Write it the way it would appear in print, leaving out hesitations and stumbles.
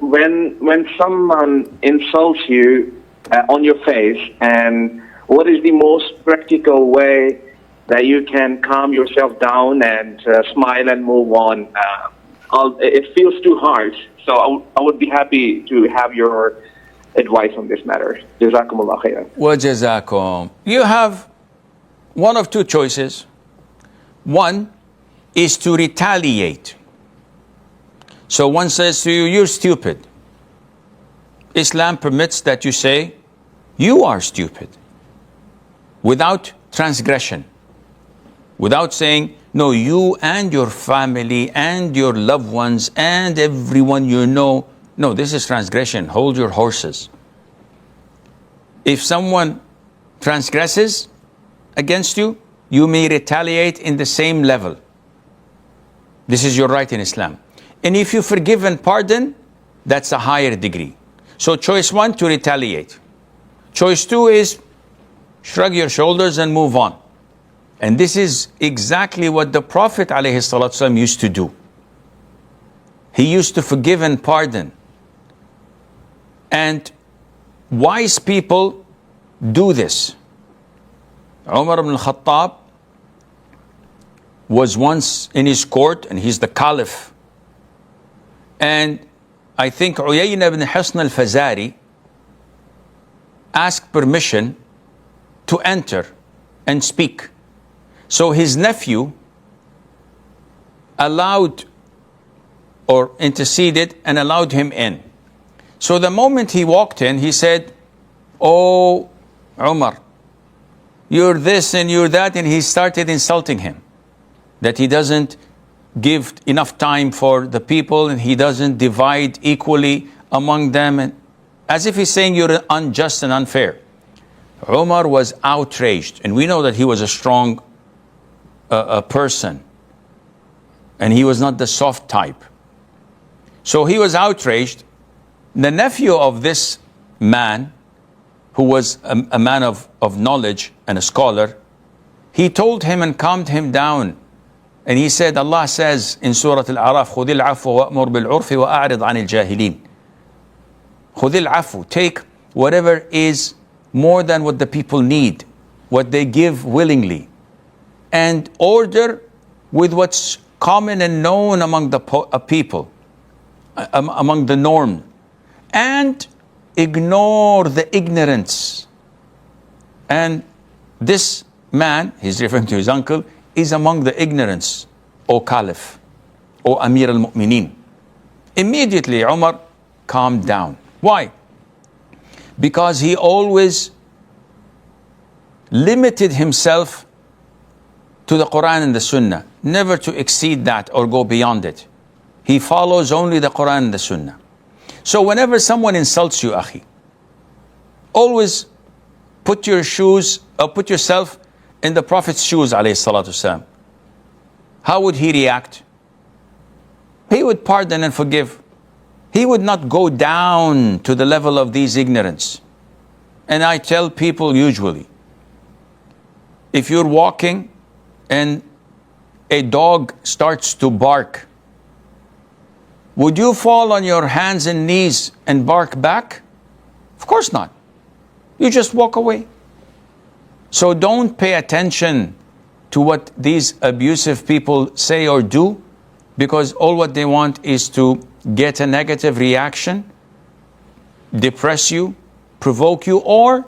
when someone insults you on your face, and what is the most practical way that you can calm yourself down and smile and move on? It feels too hard, so I would be happy to have your advice on this matter. Jazakumullah khairan. Wa jazakum. You have one of two choices. One is to retaliate. So one says to you, you're stupid. Islam permits that you say, you are stupid, without transgression, without saying, no, you and your family and your loved ones and everyone you know. No, this is transgression. Hold your horses. If someone transgresses against you, you may retaliate in the same level. This is your right in Islam. And if you forgive and pardon, that's a higher degree. So choice one, to retaliate. Choice two is shrug your shoulders and move on. And this is exactly what the Prophet ﷺ used to do. He used to forgive and pardon. And wise people do this. Umar ibn al-Khattab was once in his court, and he's the caliph. And I think Uyayna ibn Hisn al-Fazari asked permission to enter and speak. So his nephew allowed or interceded and allowed him in. So the moment he walked in, he said, "Oh, Umar, you're this and you're that," and he started insulting him, that he doesn't give enough time for the people and he doesn't divide equally among them, and as if he's saying you're unjust and unfair. Umar was outraged, and we know that he was a strong person, and he was not the soft type. So he was outraged. The nephew of this man, who was a man of knowledge and a scholar, he told him and calmed him down. And he said, Allah says in Surah Al-A'raf, خُذِ الْعَفْوَ وَأْمُرْ بِالْعُرْفِ وَأَعْرِضْ عَنِ الْجَاهِلِينَ. خُذِ الْعَفْوَ, take whatever is more than what the people need, what they give willingly, and order with what's common and known among the people, among the norm, and ignore the ignorance. And this man, he's referring to his uncle, is among the ignorance, O Caliph, O Amir al-Mu'mineen. Immediately Umar calmed down. Why? Because he always limited himself to the Qur'an and the Sunnah, never to exceed that or go beyond it. He follows only the Qur'an and the Sunnah. So whenever someone insults you, akhi, always put yourself in the Prophet's shoes, alayhi salatu wasalam. How would he react? He would pardon and forgive. He would not go down to the level of these ignorance. And I tell people usually, if you're walking and a dog starts to bark, would you fall on your hands and knees and bark back? Of course not. You just walk away. So don't pay attention to what these abusive people say or do, because all what they want is to get a negative reaction, depress you, provoke you, or